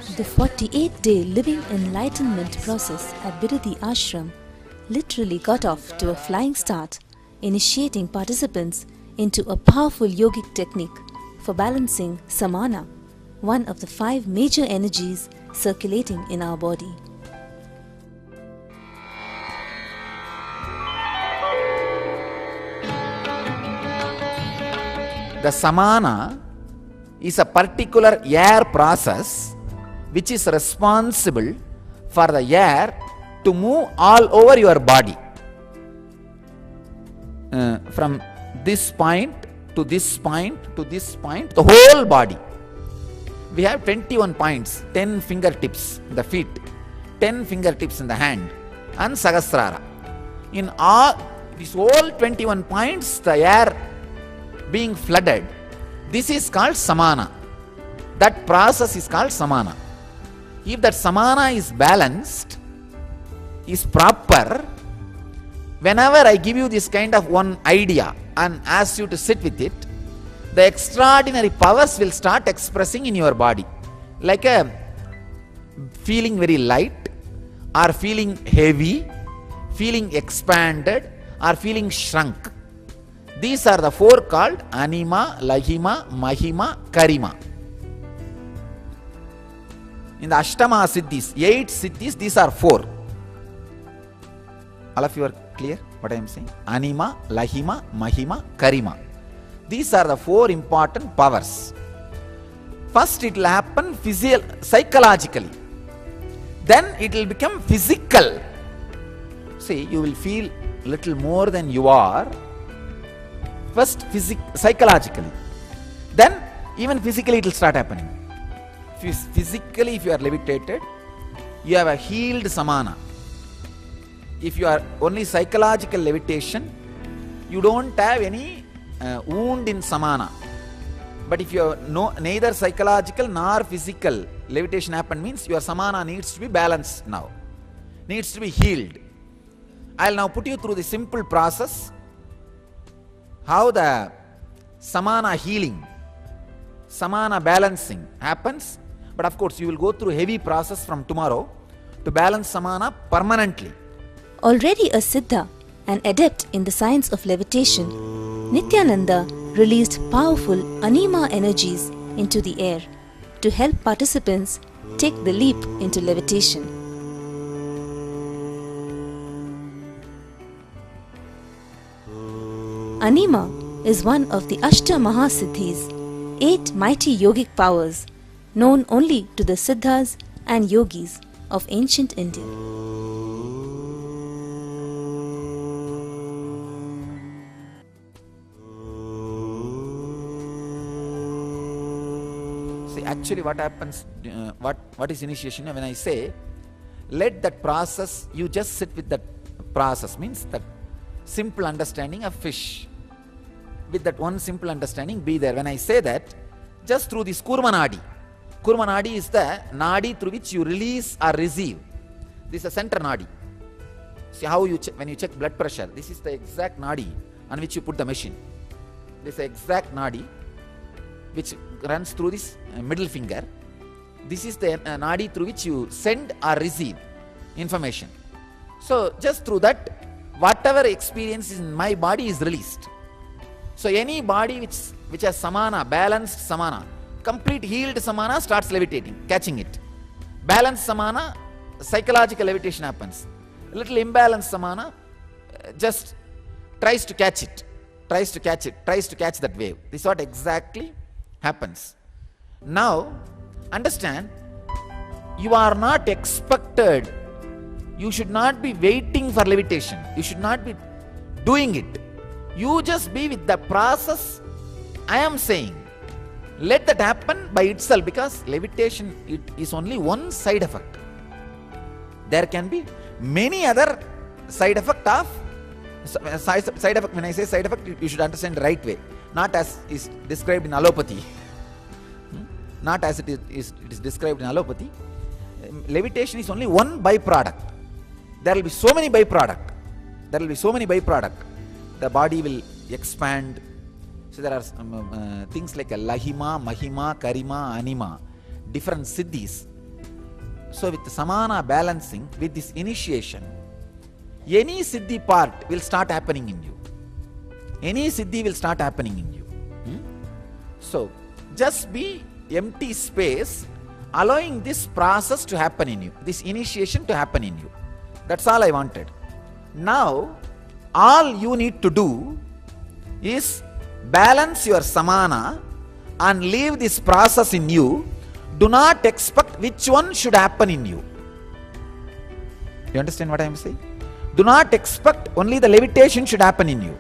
The 48-day Living Enlightenment Process at Biruthi Ashram literally got off to a flying start, initiating participants into a powerful yogic technique for balancing Samana, one of the 5 major energies circulating in our body. The Samana is a particular air process which is responsible for the air to move all over your body. From this point to this point to this point, the whole body. We have 21 points, 10 fingertips in the feet, 10 fingertips in the hand, and Sahasrara. In all these whole 21 points, the air being flooded, this is called Samana. That process is called Samana. If that Samana is balanced, is proper, whenever I give you this kind of one idea and ask you to sit with it, the extraordinary powers will start expressing in your body, like a feeling very light, or feeling heavy, feeling expanded, or feeling shrunk. These are the 4 called Anima, Lahima, Mahima, Karima. In the Ashtama Siddhis, 8 Siddhis, these are 4. All of you are clear what I am saying? Anima, Lahima, Mahima, Karima. These are the 4 important powers. First it will happen psychologically. Then it will become physical. See, you will feel little more than you are. First psychologically. Then even physically it will start happening. Physically, if you are levitated, you have a healed Samana. If you are only psychological levitation, you don't have any wound in Samana. But if you are neither psychological nor physical levitation happen, means your Samana needs to be balanced now, needs to be healed. I will now put you through the simple process how the Samana healing, Samana balancing happens. But of course you will go through heavy process from tomorrow to balance Samana permanently. Already a Siddha, an adept in the science of levitation, Nithyananda released powerful Anima energies into the air to help participants take the leap into levitation. Anima is one of the Ashta Mahasiddhis, 8 mighty yogic powers known only to the Siddhas and Yogis of ancient India. See, actually what happens, what is initiation? When I say, let that process, you just sit with that process, means that simple understanding of fish. With that one simple understanding, be there. When I say that, just through this Kurma Nadi. Kurma Nadi is the Nadi through which you release or receive. This is a center Nadi. See how you when you check blood pressure, this is the exact Nadi on which you put the machine. This is the exact Nadi which runs through this middle finger. This is the Nadi through which you send or receive information. So just through that, whatever experience is in my body is released. So any body which has Samana, balanced Samana, complete healed Samana starts levitating, catching it. Balanced Samana, psychological levitation happens. A little imbalanced Samana just tries to catch it, tries to catch that wave. This is what exactly happens. Now, understand, you are not expected, you should not be waiting for levitation. You should not be doing it. You just be with the process I am saying. Let that happen by itself, because levitation, it is only one side effect. There can be many other side effect of side effect. When I say side effect, you should understand the right way, not as is described in allopathy. Not as it is described in allopathy. Levitation is only one byproduct. There will be so many byproduct. The body will expand. So there are things like a Lahima, Mahima, Karima, Anima, different siddhis So with Samana balancing, with this initiation, any Siddhi part will start happening in you. Any Siddhi will start happening in you. So just be empty space, allowing this process to happen in you, this initiation to happen in you. That's all I wanted. Now, all you need to do is balance your Samana and leave this process in you. Do not expect which one should happen in you. You understand what I am saying? Do not expect only the levitation should happen in you.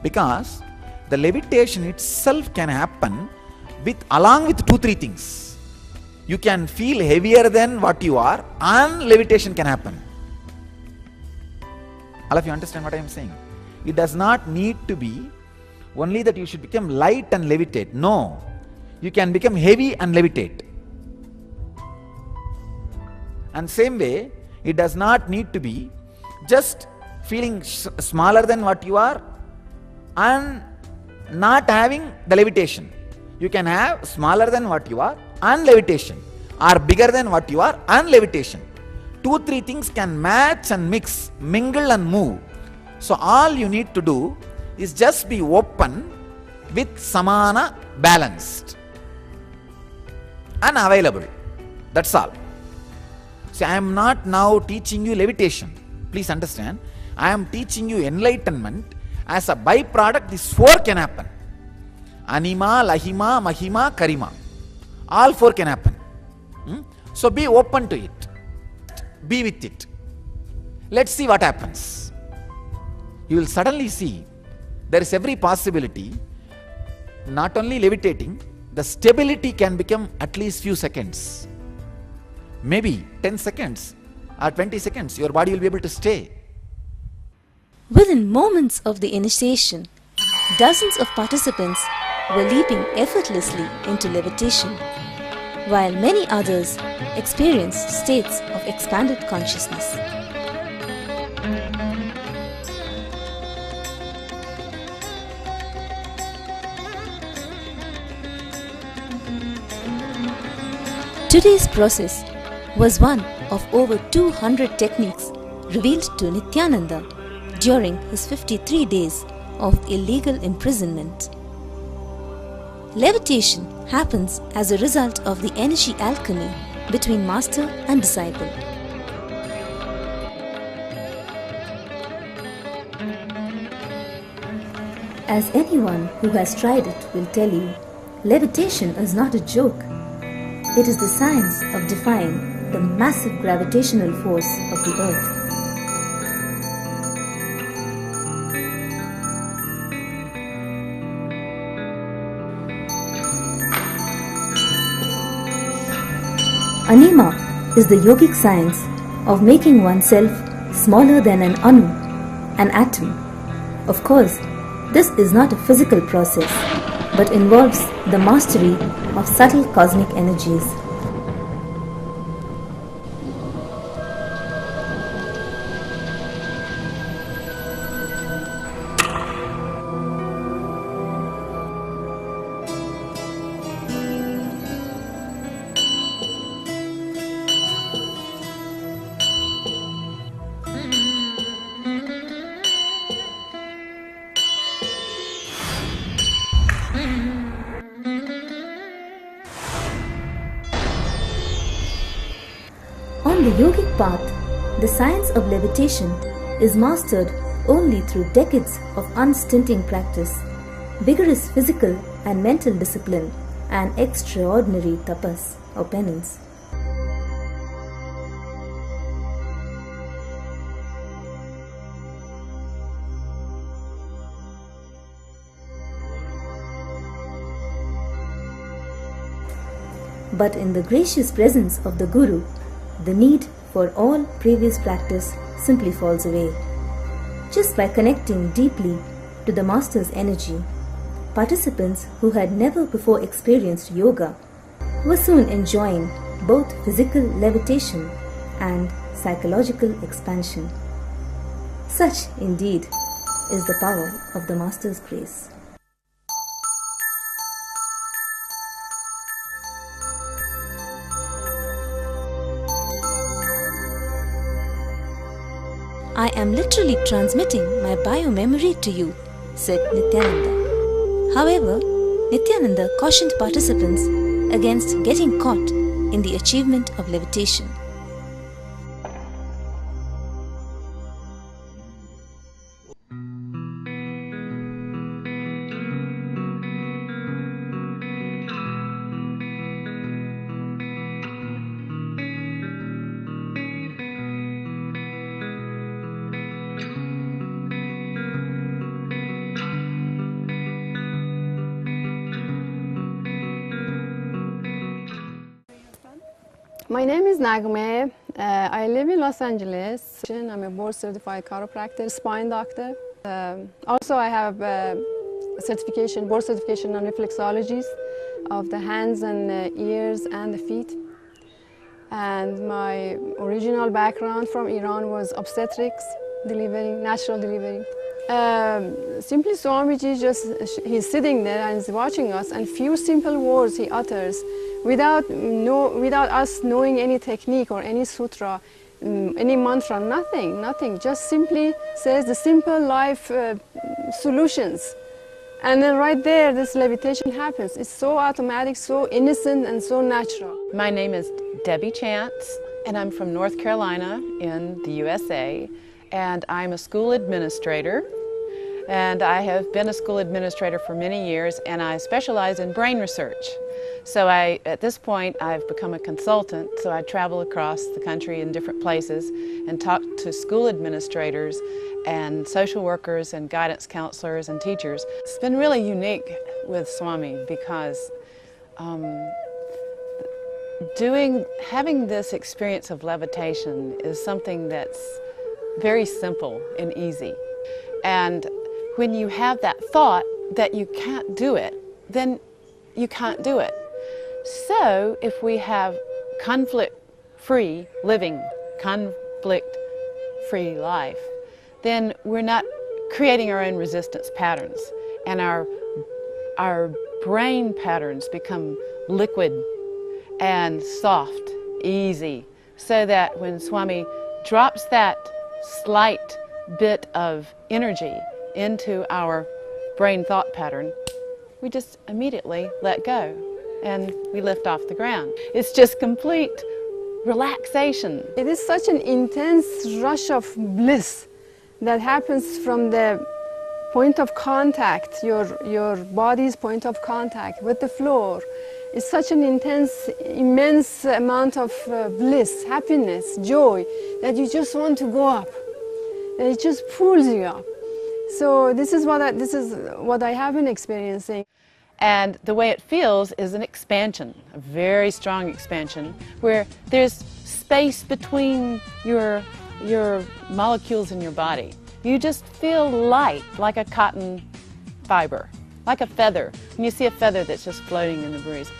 Because the levitation itself can happen along with 2-3 things. You can feel heavier than what you are, and levitation can happen. All of you understand what I am saying? It does not need to be only that you should become light and levitate. No. You can become heavy and levitate. And same way, it does not need to be just feeling smaller than what you are and not having the levitation. You can have smaller than what you are and levitation, or bigger than what you are and levitation. 2-3 things can match and mix, mingle and move. So all you need to do is just be open with Samana balanced and available. That's all. See, I am not now teaching you levitation. Please understand. I am teaching you enlightenment. As a byproduct, these 4 can happen. Anima, Lahima, Mahima, Karima. All 4 can happen. So be open to it. Be with it. Let's see what happens. You will suddenly see there is every possibility, not only levitating, the stability can become at least few seconds. Maybe 10 seconds or 20 seconds, your body will be able to stay. Within moments of the initiation, dozens of participants were leaping effortlessly into levitation, while many others experienced states of expanded consciousness. Today's process was one of over 200 techniques revealed to Nithyananda during his 53 days of illegal imprisonment. Levitation happens as a result of the energy alchemy between master and disciple. As anyone who has tried it will tell you, levitation is not a joke. It is the science of defying the massive gravitational force of the earth. Anima is the yogic science of making oneself smaller than an anu, an atom. Of course, this is not a physical process, but involves the mastery of subtle cosmic energies. On the yogic path, the science of levitation is mastered only through decades of unstinting practice, vigorous physical and mental discipline, and extraordinary tapas or penance. But in the gracious presence of the Guru, the need for all previous practice simply falls away. Just by connecting deeply to the Master's energy, participants who had never before experienced yoga were soon enjoying both physical levitation and psychological expansion. Such, indeed, is the power of the Master's grace. I am literally transmitting my bio-memory to you, said Nithyananda. However, Nithyananda cautioned participants against getting caught in the achievement of levitation. My name is Nagme. I live in Los Angeles. I'm a board-certified chiropractor, spine doctor. Also, I have certification, board certification on reflexologies of the hands and ears and the feet. And my original background from Iran was obstetrics, delivering, natural delivery. Simply Swamiji he's sitting there and he's watching us, and few simple words he utters without us knowing any technique or any sutra, any mantra, nothing. Just simply says the simple life solutions. And then right there, this levitation happens. It's so automatic, so innocent, and so natural. My name is Debbie Chance, and I'm from North Carolina in the USA. And I'm a school administrator. And I have been a school administrator for many years, and I specialize in brain research. So at this point, I've become a consultant, so I travel across the country in different places and talk to school administrators and social workers and guidance counselors and teachers. It's been really unique with Swami because having this experience of levitation is something that's very simple and easy. And when you have that thought that you can't do it, then you can't do it. So if we have conflict-free living, conflict-free life, then we're not creating our own resistance patterns, and our brain patterns become liquid and soft, easy, so that when Swami drops that slight bit of energy into our brain thought pattern, we just immediately let go and we lift off the ground. It's just complete relaxation. It is such an intense rush of bliss that happens from the point of contact, your body's point of contact with the floor. It's such an intense, immense amount of bliss, happiness, joy, that you just want to go up. And it just pulls you up. So this is what I have been experiencing. And the way it feels is an expansion, a very strong expansion, where there's space between your molecules in your body. You just feel light, like a cotton fiber, like a feather. When you see a feather that's just floating in the breeze.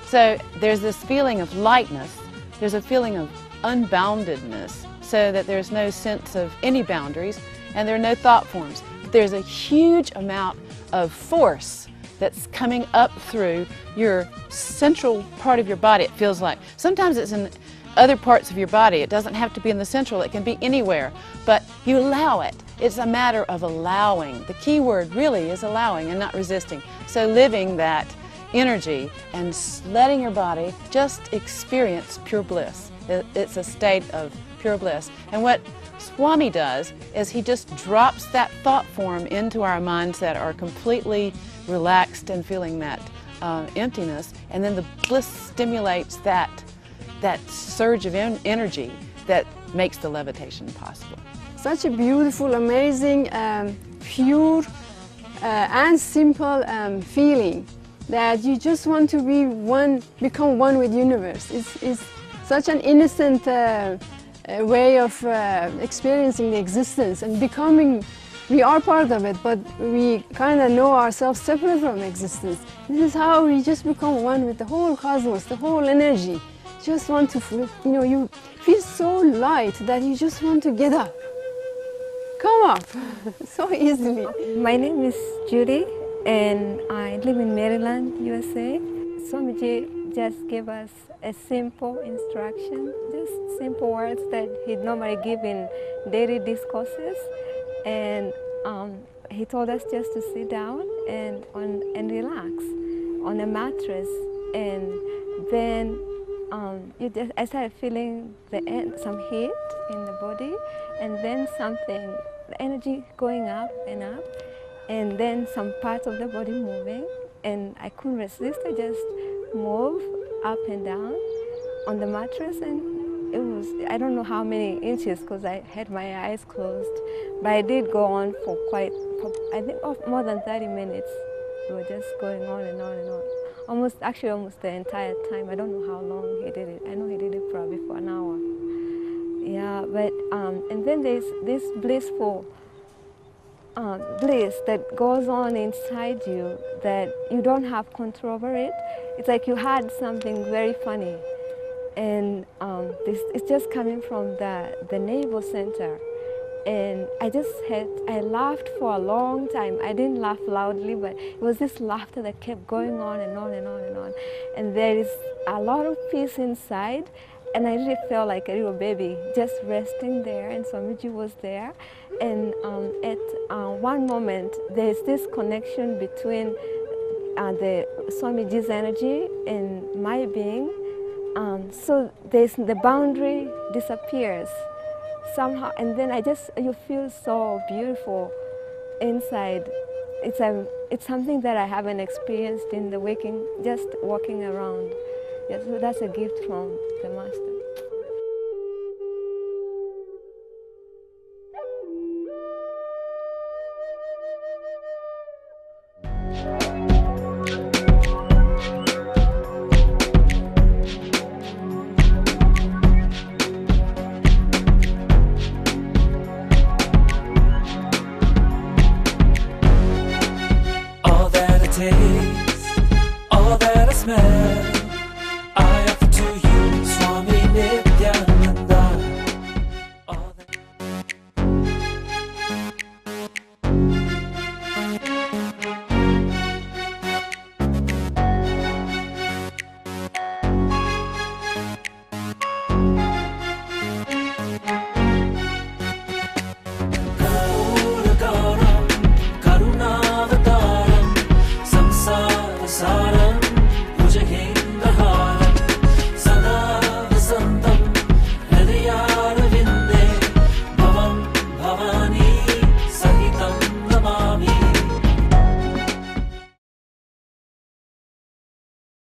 So there's this feeling of lightness, there's a feeling of unboundedness, so that there's no sense of any boundaries, and there are no thought forms. But there's a huge amount of force that's coming up through your central part of your body, it feels like. Sometimes it's in other parts of your body. It doesn't have to be in the central, it can be anywhere. But you allow it. It's a matter of allowing. The key word really is allowing and not resisting. So living that energy and letting your body just experience pure bliss. It's a state of pure bliss. And what Swami does is he just drops that thought form into our minds that are completely relaxed and feeling that emptiness, and then the bliss stimulates that surge of energy that makes the levitation possible. Such a beautiful, amazing, pure and simple feeling that you just want to be one, become one with the universe. It's such an innocent way of experiencing the existence and becoming. We are part of it, but we kind of know ourselves separate from existence. This is how we just become one with the whole cosmos, the whole energy. Just want to, you feel so light that you just want to get up. Come up so easily. My name is Judy, and I live in Maryland, USA. Swamiji just gave us a simple instruction, just simple words that he'd normally give in daily discourses. And he told us just to sit down and relax on a mattress. And then I started feeling some heat in the body, and then something, the energy going up and up, and then some parts of the body moving, and I couldn't resist. I just moved up and down on the mattress, and it was, I don't know how many inches because I had my eyes closed, but I did go on for quite, I think more than 30 minutes. We were just going on and on and on. Almost the entire time. I don't know how long he did it. I know he did it probably for an hour. Yeah, but, and then there's this blissful bliss that goes on inside you that you don't have control over it. It's like you had something very funny. And it's just coming from the navel center. And I laughed for a long time. I didn't laugh loudly, but it was this laughter that kept going on and on and on and on. And there is a lot of peace inside. And I really felt like a little baby just resting there. And Swamiji was there. And at one moment, there's this connection between the Swamiji's energy and my being. So the boundary disappears somehow, and then you feel so beautiful inside. It's something that I haven't experienced in the just walking around. Yes, so that's a gift from the Master.